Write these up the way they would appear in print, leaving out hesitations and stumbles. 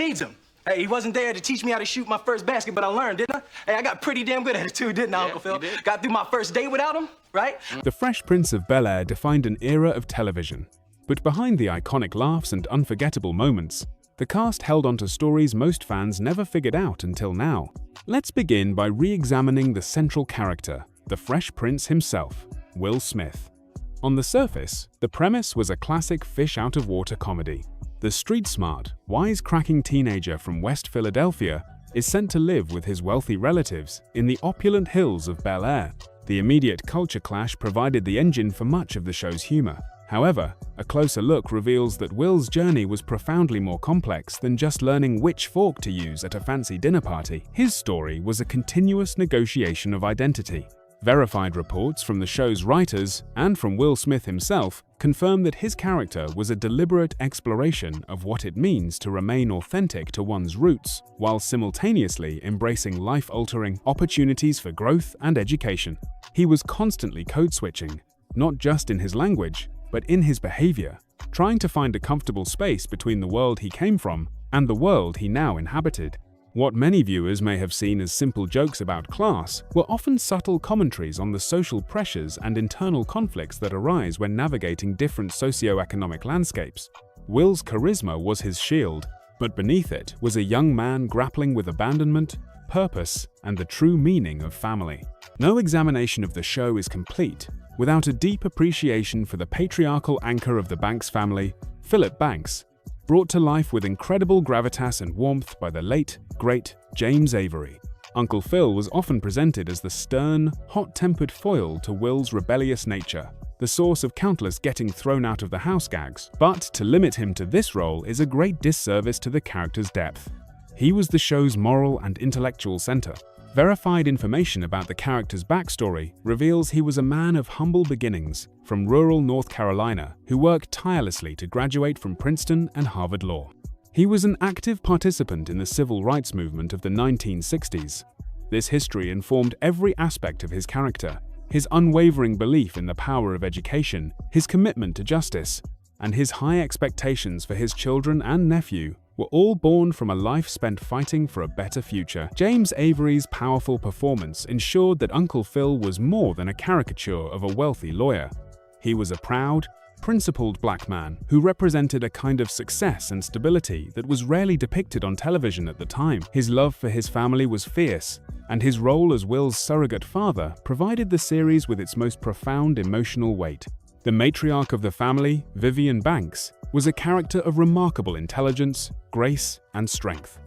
needs him. Hey, he wasn't there to teach me how to shoot my first basket, but I learned, didn't I? Hey, I got pretty damn good at it too, didn't I, Uncle Phil? Got through my first date without him, right? The Fresh Prince of Bel-Air defined an era of television. But behind the iconic laughs and unforgettable moments, the cast held onto stories most fans never figured out until now. Let's begin by re-examining the central character, the Fresh Prince himself, Will Smith. On the surface, the premise was a classic fish-out-of-water comedy. The street-smart, wisecracking teenager from West Philadelphia is sent to live with his wealthy relatives in the opulent hills of Bel-Air. The immediate culture clash provided the engine for much of the show's humor. However, a closer look reveals that Will's journey was profoundly more complex than just learning which fork to use at a fancy dinner party. His story was a continuous negotiation of identity. Verified reports from the show's writers and from Will Smith himself confirm that his character was a deliberate exploration of what it means to remain authentic to one's roots, while simultaneously embracing life-altering opportunities for growth and education. He was constantly code-switching, not just in his language, but in his behavior, trying to find a comfortable space between the world he came from and the world he now inhabited. What many viewers may have seen as simple jokes about class were often subtle commentaries on the social pressures and internal conflicts that arise when navigating different socio-economic landscapes. Will's charisma was his shield, but beneath it was a young man grappling with abandonment, purpose, and the true meaning of family. No examination of the show is complete without a deep appreciation for the patriarchal anchor of the Banks family, Philip Banks, brought to life with incredible gravitas and warmth by the late, great James Avery. Uncle Phil was often presented as the stern, hot-tempered foil to Will's rebellious nature, the source of countless getting thrown out of the house gags. But to limit him to this role is a great disservice to the character's depth. He was the show's moral and intellectual center. Verified information about the character's backstory reveals he was a man of humble beginnings from rural North Carolina who worked tirelessly to graduate from Princeton and Harvard Law. He was an active participant in the civil rights movement of the 1960s. This history informed every aspect of his character, his unwavering belief in the power of education, his commitment to justice, and his high expectations for his children and nephew were all born from a life spent fighting for a better future. James Avery's powerful performance ensured that Uncle Phil was more than a caricature of a wealthy lawyer. He was a proud, principled black man who represented a kind of success and stability that was rarely depicted on television at the time. His love for his family was fierce, and his role as Will's surrogate father provided the series with its most profound emotional weight. The matriarch of the family, Vivian Banks, was a character of remarkable intelligence, grace, and strength.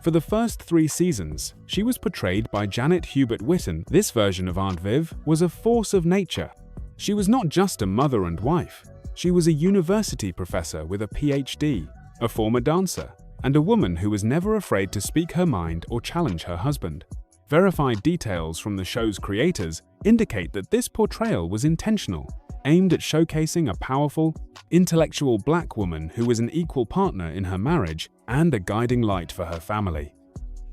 For the first 3 seasons, she was portrayed by Janet Hubert Whitten. This version of Aunt Viv was a force of nature. She was not just a mother and wife. She was a university professor with a PhD, a former dancer, and a woman who was never afraid to speak her mind or challenge her husband. Verified details from the show's creators indicate that this portrayal was intentional, aimed at showcasing a powerful, intellectual black woman who was an equal partner in her marriage and a guiding light for her family.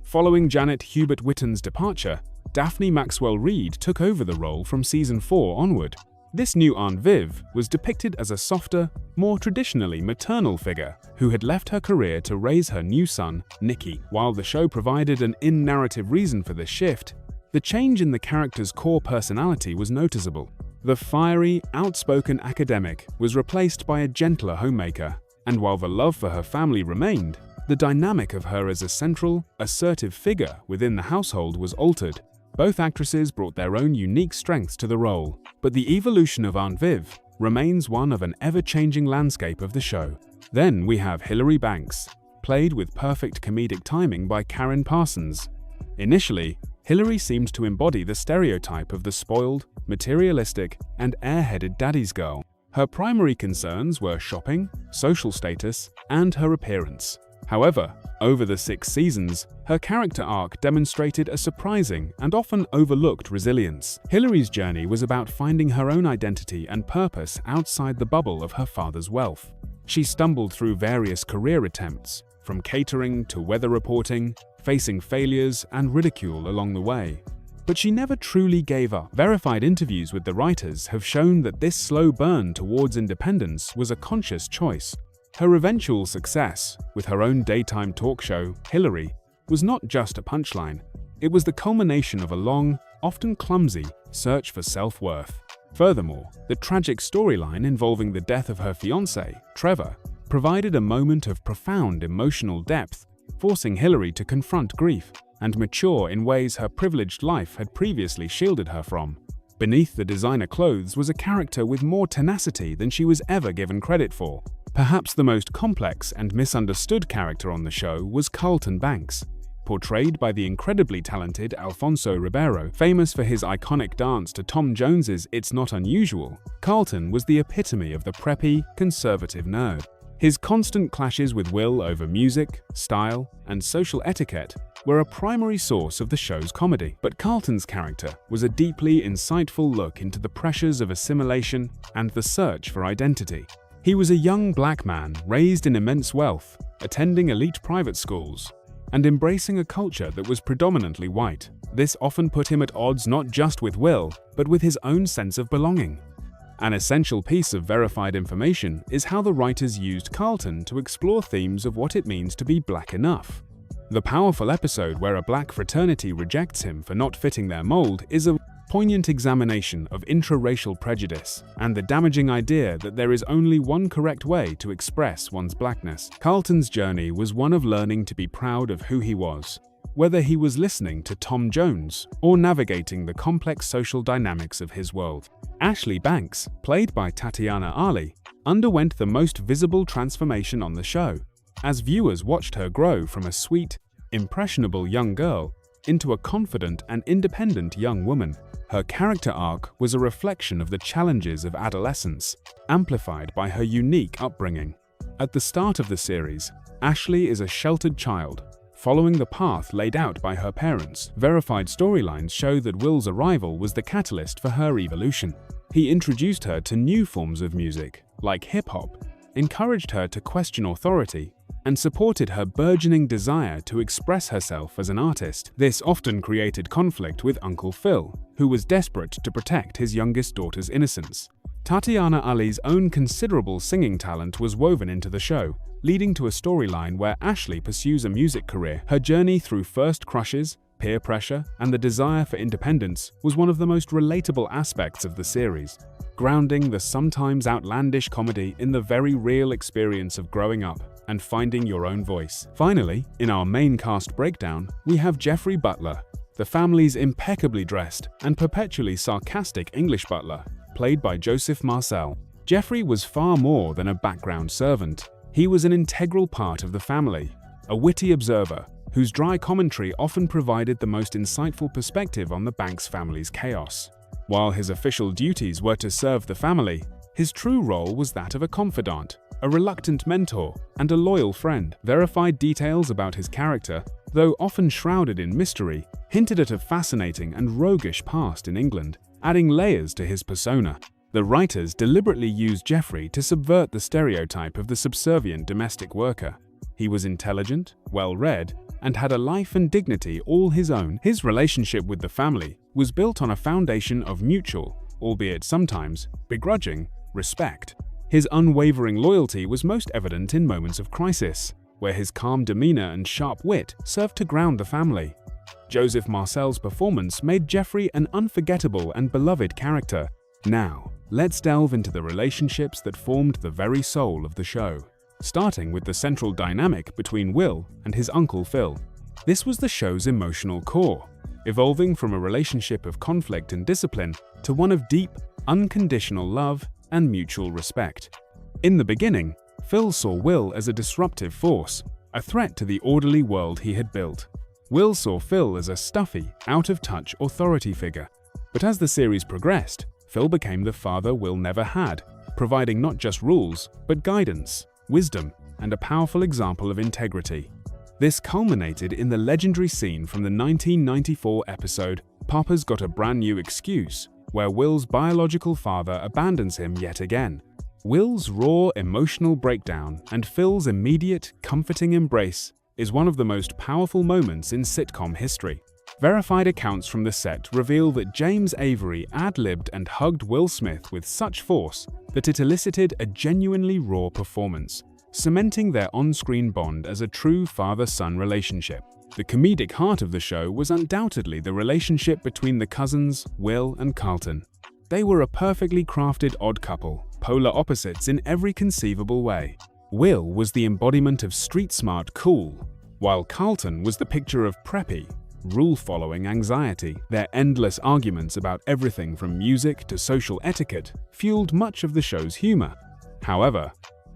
Following Janet Hubert Whitten's departure, Daphne Maxwell Reid took over the role from season 4 onward. This new Aunt Viv was depicted as a softer, more traditionally maternal figure who had left her career to raise her new son, Nicky. While the show provided an in-narrative reason for this shift, the change in the character's core personality was noticeable. The fiery, outspoken academic was replaced by a gentler homemaker, and while the love for her family remained, the dynamic of her as a central, assertive figure within the household was altered. Both actresses brought their own unique strengths to the role, but the evolution of Aunt Viv remains one of an ever-changing landscape of the show. Then we have Hilary Banks, played with perfect comedic timing by Karen Parsons. Initially, Hilary seemed to embody the stereotype of the spoiled, materialistic, and airheaded daddy's girl. Her primary concerns were shopping, social status, and her appearance. However, over the 6 seasons, her character arc demonstrated a surprising and often overlooked resilience. Hilary's journey was about finding her own identity and purpose outside the bubble of her father's wealth. She stumbled through various career attempts, from catering to weather reporting, facing failures and ridicule along the way. But she never truly gave up. Verified interviews with the writers have shown that this slow burn towards independence was a conscious choice. Her eventual success, with her own daytime talk show, Hillary, was not just a punchline. It was the culmination of a long, often clumsy, search for self-worth. Furthermore, the tragic storyline involving the death of her fiancé, Trevor, provided a moment of profound emotional depth, forcing Hillary to confront grief and mature in ways her privileged life had previously shielded her from. Beneath the designer clothes was a character with more tenacity than she was ever given credit for. Perhaps the most complex and misunderstood character on the show was Carlton Banks. Portrayed by the incredibly talented Alfonso Ribeiro, famous for his iconic dance to Tom Jones's It's Not Unusual, Carlton was the epitome of the preppy, conservative nerd. His constant clashes with Will over music, style, and social etiquette were a primary source of the show's comedy. But Carlton's character was a deeply insightful look into the pressures of assimilation and the search for identity. He was a young black man raised in immense wealth, attending elite private schools, and embracing a culture that was predominantly white. This often put him at odds not just with Will, but with his own sense of belonging. An essential piece of verified information is how the writers used Carlton to explore themes of what it means to be black enough. The powerful episode where a black fraternity rejects him for not fitting their mold is a poignant examination of intra-racial prejudice and the damaging idea that there is only one correct way to express one's blackness. Carlton's journey was one of learning to be proud of who he was, whether he was listening to Tom Jones or navigating the complex social dynamics of his world. Ashley Banks, played by Tatiana Ali, underwent the most visible transformation on the show, as viewers watched her grow from a sweet, impressionable young girl into a confident and independent young woman. Her character arc was a reflection of the challenges of adolescence, amplified by her unique upbringing. At the start of the series, Ashley is a sheltered child, following the path laid out by her parents. Verified storylines show that Will's arrival was the catalyst for her evolution. He introduced her to new forms of music, like hip-hop, encouraged her to question authority, and supported her burgeoning desire to express herself as an artist. This often created conflict with Uncle Phil, who was desperate to protect his youngest daughter's innocence. Tatiana Ali's own considerable singing talent was woven into the show, leading to a storyline where Ashley pursues a music career. Her journey through first crushes, peer pressure, and the desire for independence was one of the most relatable aspects of the series, grounding the sometimes outlandish comedy in the very real experience of growing up and finding your own voice. Finally, in our main cast breakdown, we have Jeffrey Butler, the family's impeccably dressed and perpetually sarcastic English butler, played by Joseph Marcel. Jeffrey was far more than a background servant. He was an integral part of the family, a witty observer whose dry commentary often provided the most insightful perspective on the Banks family's chaos. While his official duties were to serve the family, his true role was that of a confidant, a reluctant mentor, and a loyal friend. Verified details about his character, though often shrouded in mystery, hinted at a fascinating and roguish past in England, adding layers to his persona. The writers deliberately used Jeffrey to subvert the stereotype of the subservient domestic worker. He was intelligent, well-read, and had a life and dignity all his own. His relationship with the family was built on a foundation of mutual, albeit sometimes begrudging, respect. His unwavering loyalty was most evident in moments of crisis, where his calm demeanor and sharp wit served to ground the family. Joseph Marcel's performance made Jeffrey an unforgettable and beloved character. Now, let's delve into the relationships that formed the very soul of the show, starting with the central dynamic between Will and his Uncle Phil. This was the show's emotional core, evolving from a relationship of conflict and discipline to one of deep, unconditional love and mutual respect. In the beginning, Phil saw Will as a disruptive force, a threat to the orderly world he had built. Will saw Phil as a stuffy, out-of-touch authority figure. But as the series progressed, Phil became the father Will never had, providing not just rules, but guidance, wisdom, and a powerful example of integrity. This culminated in the legendary scene from the 1994 episode Papa's Got a Brand New Excuse, where Will's biological father abandons him yet again. Will's raw emotional breakdown and Phil's immediate, comforting embrace is one of the most powerful moments in sitcom history. Verified accounts from the set reveal that James Avery ad-libbed and hugged Will Smith with such force that it elicited a genuinely raw performance. cementing their on-screen bond as a true father-son relationship. The comedic heart of the show was undoubtedly the relationship between the cousins, Will and Carlton. They were a perfectly crafted odd couple, polar opposites in every conceivable way. Will was the embodiment of street-smart cool, while Carlton was the picture of preppy, rule-following anxiety. Their endless arguments about everything from music to social etiquette fueled much of the show's humor. However,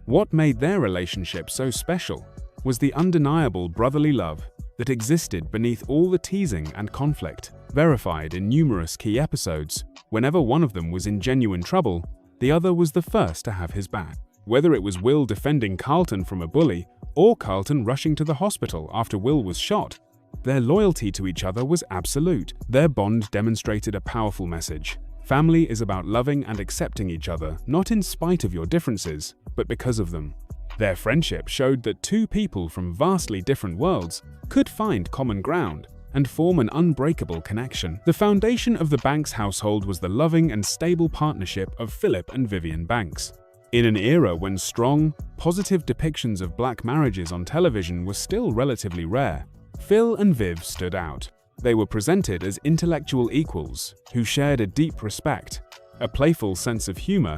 what made their relationship so special was the undeniable brotherly love that existed beneath all the teasing and conflict. Verified in numerous key episodes, whenever one of them was in genuine trouble, the other was the first to have his back. Whether it was Will defending Carlton from a bully or Carlton rushing to the hospital after Will was shot, their loyalty to each other was absolute. Their bond demonstrated a powerful message. Family is about loving and accepting each other, not in spite of your differences, but because of them. Their friendship showed that two people from vastly different worlds could find common ground and form an unbreakable connection. The foundation of the Banks household was the loving and stable partnership of Philip and Vivian Banks. In an era when strong, positive depictions of black marriages on television were still relatively rare, Phil and Viv stood out. They were presented as intellectual equals who shared a deep respect, a playful sense of humor,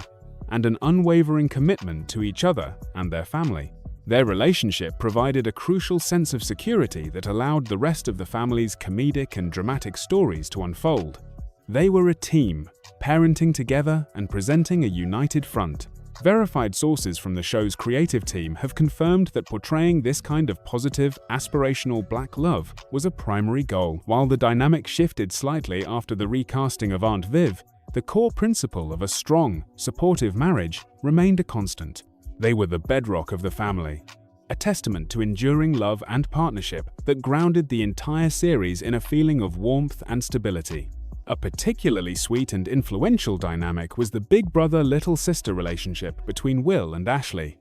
and an unwavering commitment to each other and their family. Their relationship provided a crucial sense of security that allowed the rest of the family's comedic and dramatic stories to unfold. They were a team, parenting together and presenting a united front. Verified sources from the show's creative team have confirmed that portraying this kind of positive, aspirational black love was a primary goal. While the dynamic shifted slightly after the recasting of Aunt Viv, the core principle of a strong, supportive marriage remained a constant. They were the bedrock of the family, a testament to enduring love and partnership that grounded the entire series in a feeling of warmth and stability. A particularly sweet and influential dynamic was the big brother-little sister relationship between Will and Ashley.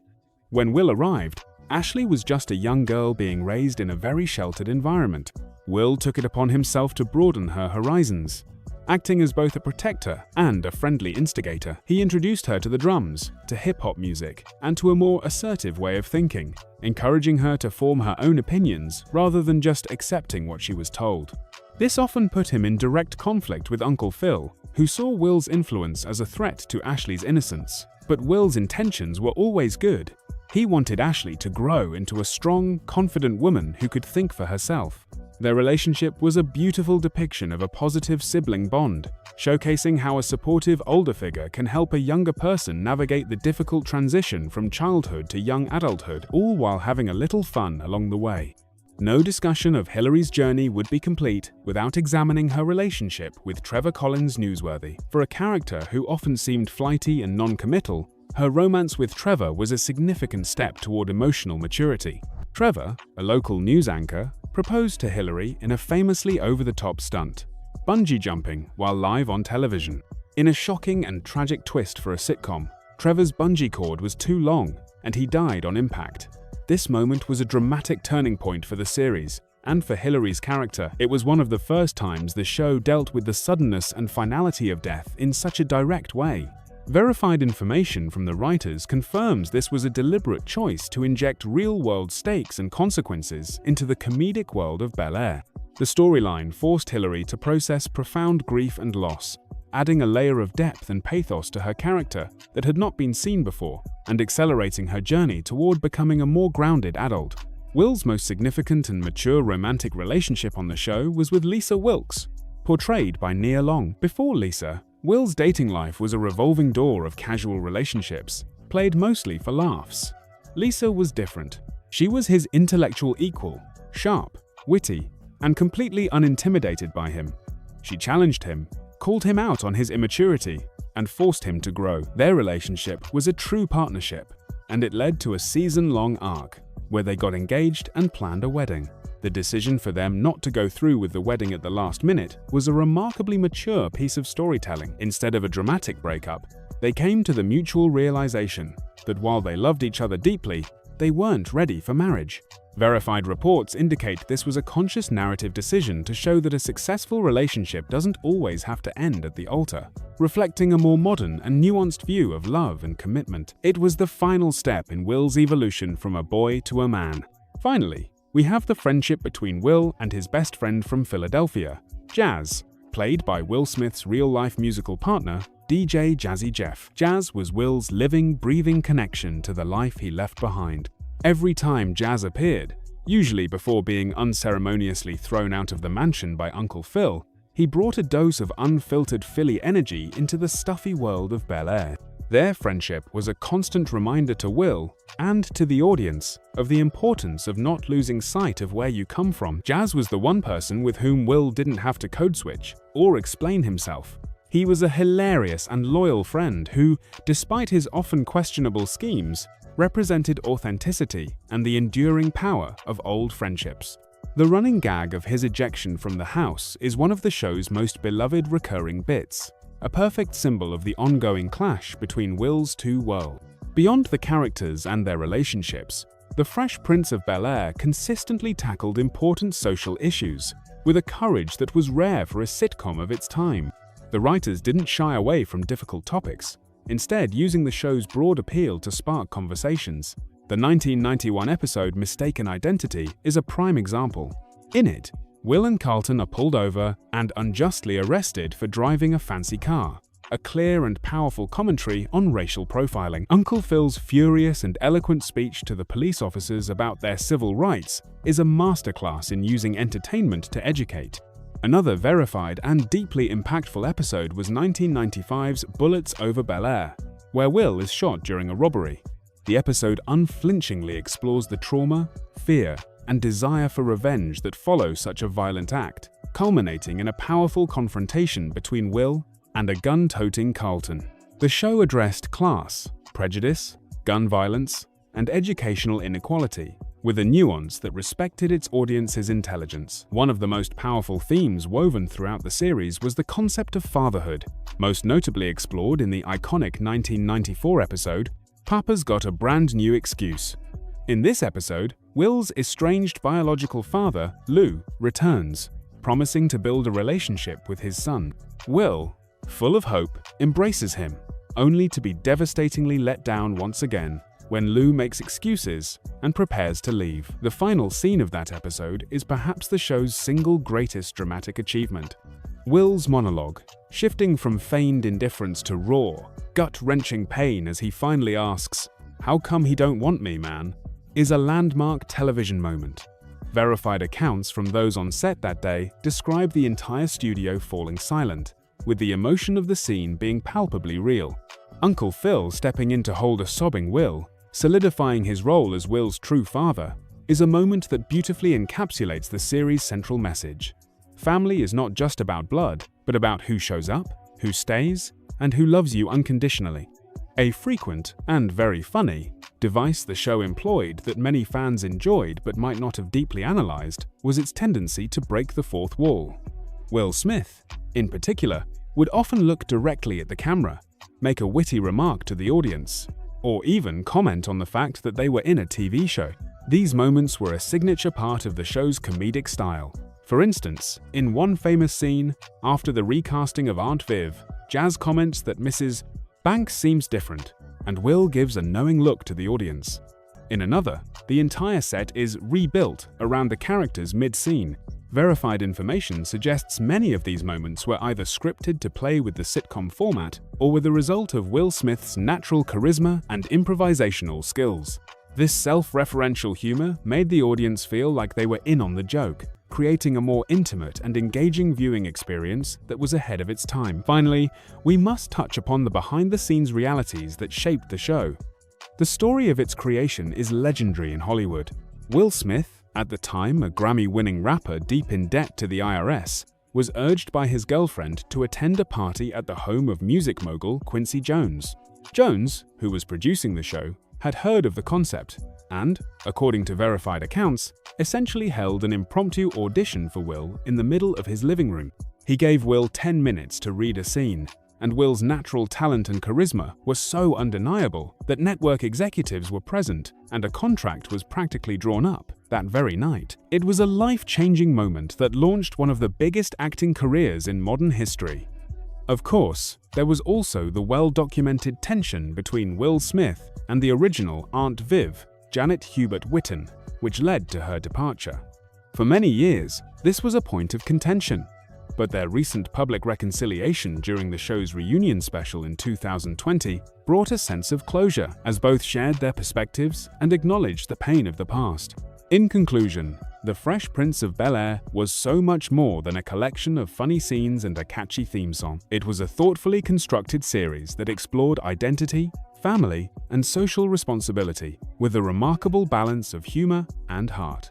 When Will arrived, Ashley was just a young girl being raised in a very sheltered environment. Will took it upon himself to broaden her horizons. Acting as both a protector and a friendly instigator, he introduced her to the drums, to hip-hop music, and to a more assertive way of thinking, encouraging her to form her own opinions rather than just accepting what she was told. This often put him in direct conflict with Uncle Phil, who saw Will's influence as a threat to Ashley's innocence. But Will's intentions were always good. He wanted Ashley to grow into a strong, confident woman who could think for herself. Their relationship was a beautiful depiction of a positive sibling bond, showcasing how a supportive older figure can help a younger person navigate the difficult transition from childhood to young adulthood, all while having a little fun along the way. No discussion of Hillary's journey would be complete without examining her relationship with Trevor Collins newsworthy. For a character who often seemed flighty and non-committal, her romance with Trevor was a significant step toward emotional maturity. Trevor, a local news anchor, proposed to Hillary in a famously over-the-top stunt, bungee jumping while live on television. In a shocking and tragic twist for a sitcom, Trevor's bungee cord was too long and he died on impact. This moment was a dramatic turning point for the series, and for Hillary's character, it was one of the first times the show dealt with the suddenness and finality of death in such a direct way. Verified information from the writers confirms this was a deliberate choice to inject real-world stakes and consequences into the comedic world of Bel-Air. The storyline forced Hillary to process profound grief and loss, adding a layer of depth and pathos to her character that had not been seen before, and accelerating her journey toward becoming a more grounded adult. Will's most significant and mature romantic relationship on the show was with Lisa Wilkes, portrayed by Nia Long. Before Lisa, Will's dating life was a revolving door of casual relationships, played mostly for laughs. Lisa was different. She was his intellectual equal, sharp, witty, and completely unintimidated by him. She challenged him, called him out on his immaturity, and forced him to grow. Their relationship was a true partnership, and it led to a season-long arc where they got engaged and planned a wedding. The decision for them not to go through with the wedding at the last minute was a remarkably mature piece of storytelling. Instead of a dramatic breakup, they came to the mutual realization that while they loved each other deeply, they weren't ready for marriage. Verified reports indicate this was a conscious narrative decision to show that a successful relationship doesn't always have to end at the altar, reflecting a more modern and nuanced view of love and commitment. It was the final step in Will's evolution from a boy to a man. Finally, we have the friendship between Will and his best friend from Philadelphia, Jazz, played by Will Smith's real-life musical partner, DJ Jazzy Jeff. Jazz was Will's living, breathing connection to the life he left behind. Every time Jazz appeared, usually before being unceremoniously thrown out of the mansion by Uncle Phil, he brought a dose of unfiltered Philly energy into the stuffy world of Bel-Air. Their friendship was a constant reminder to Will, and to the audience, of the importance of not losing sight of where you come from. Jazz was the one person with whom Will didn't have to code switch or explain himself. He was a hilarious and loyal friend who, despite his often questionable schemes, represented authenticity and the enduring power of old friendships. The running gag of his ejection from the house is one of the show's most beloved recurring bits, a perfect symbol of the ongoing clash between Will's two worlds. Beyond the characters and their relationships, the Fresh Prince of Bel-Air consistently tackled important social issues with a courage that was rare for a sitcom of its time. The writers didn't shy away from difficult topics, instead using the show's broad appeal to spark conversations. The 1991 episode Mistaken Identity is a prime example. In it, Will and Carlton are pulled over and unjustly arrested for driving a fancy car, a clear and powerful commentary on racial profiling. Uncle Phil's furious and eloquent speech to the police officers about their civil rights is a masterclass in using entertainment to educate. Another verified and deeply impactful episode was 1995's Bullets Over Bel-Air, where Will is shot during a robbery. The episode unflinchingly explores the trauma, fear, and desire for revenge that follow such a violent act, culminating in a powerful confrontation between Will and a gun-toting Carlton. The show addressed class, prejudice, gun violence, and educational inequality, with a nuance that respected its audience's intelligence. One of the most powerful themes woven throughout the series was the concept of fatherhood, most notably explored in the iconic 1994 episode, Papa's Got a Brand New Excuse. In this episode, Will's estranged biological father, Lou, returns, promising to build a relationship with his son. Will, full of hope, embraces him, only to be devastatingly let down once again when Lou makes excuses and prepares to leave. The final scene of that episode is perhaps the show's single greatest dramatic achievement. Will's monologue, shifting from feigned indifference to raw, gut-wrenching pain as he finally asks, "How come he don't want me, man?" is a landmark television moment. Verified accounts from those on set that day describe the entire studio falling silent, with the emotion of the scene being palpably real. Uncle Phil stepping in to hold a sobbing Will, solidifying his role as Will's true father, is a moment that beautifully encapsulates the series' central message. Family is not just about blood, but about who shows up, who stays, and who loves you unconditionally. A frequent, and very funny, device the show employed that many fans enjoyed but might not have deeply analyzed was its tendency to break the fourth wall. Will Smith, in particular, would often look directly at the camera, make a witty remark to the audience, or even comment on the fact that they were in a TV show. These moments were a signature part of the show's comedic style. For instance, in one famous scene, after the recasting of Aunt Viv, Jazz comments that Mrs. Banks seems different, and Will gives a knowing look to the audience. In another, the entire set is rebuilt around the characters mid-scene. Verified information suggests many of these moments were either scripted to play with the sitcom format or were the result of Will Smith's natural charisma and improvisational skills. This self-referential humor made the audience feel like they were in on the joke, creating a more intimate and engaging viewing experience that was ahead of its time. Finally, we must touch upon the behind-the-scenes realities that shaped the show. The story of its creation is legendary in Hollywood. Will Smith, at the time a Grammy-winning rapper deep in debt to the IRS, was urged by his girlfriend to attend a party at the home of music mogul Quincy Jones. Jones, who was producing the show, had heard of the concept and, according to verified accounts, essentially held an impromptu audition for Will in the middle of his living room. He gave Will 10 minutes to read a scene, and Will's natural talent and charisma were so undeniable that network executives were present and a contract was practically drawn up. that very night. It was a life-changing moment that launched one of the biggest acting careers in modern history. Of course, there was also the well-documented tension between Will Smith and the original Aunt Viv, Janet Hubert Whitten, which led to her departure. For many years, this was a point of contention, but their recent public reconciliation during the show's reunion special in 2020 brought a sense of closure as both shared their perspectives and acknowledged the pain of the past. In conclusion, The Fresh Prince of Bel-Air was so much more than a collection of funny scenes and a catchy theme song. It was a thoughtfully constructed series that explored identity, family, and social responsibility with a remarkable balance of humor and heart.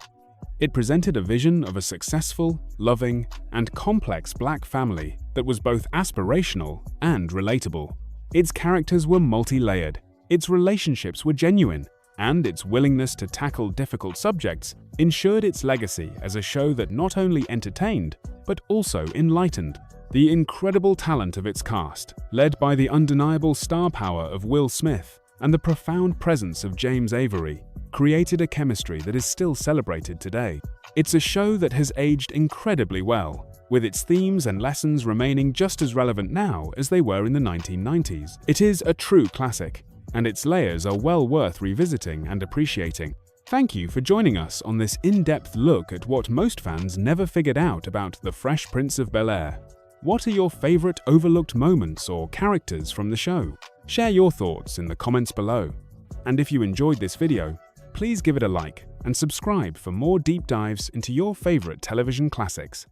It presented a vision of a successful, loving, and complex Black family that was both aspirational and relatable. Its characters were multi-layered, its relationships were genuine, and its willingness to tackle difficult subjects ensured its legacy as a show that not only entertained, but also enlightened. The incredible talent of its cast, led by the undeniable star power of Will Smith and the profound presence of James Avery, created a chemistry that is still celebrated today. It's a show that has aged incredibly well, with its themes and lessons remaining just as relevant now as they were in the 1990s. It is a true classic, and its layers are well worth revisiting and appreciating. Thank you for joining us on this in-depth look at what most fans never figured out about The Fresh Prince of Bel-Air. What are your favorite overlooked moments or characters from the show? Share your thoughts in the comments below. And if you enjoyed this video, please give it a like and subscribe for more deep dives into your favorite television classics.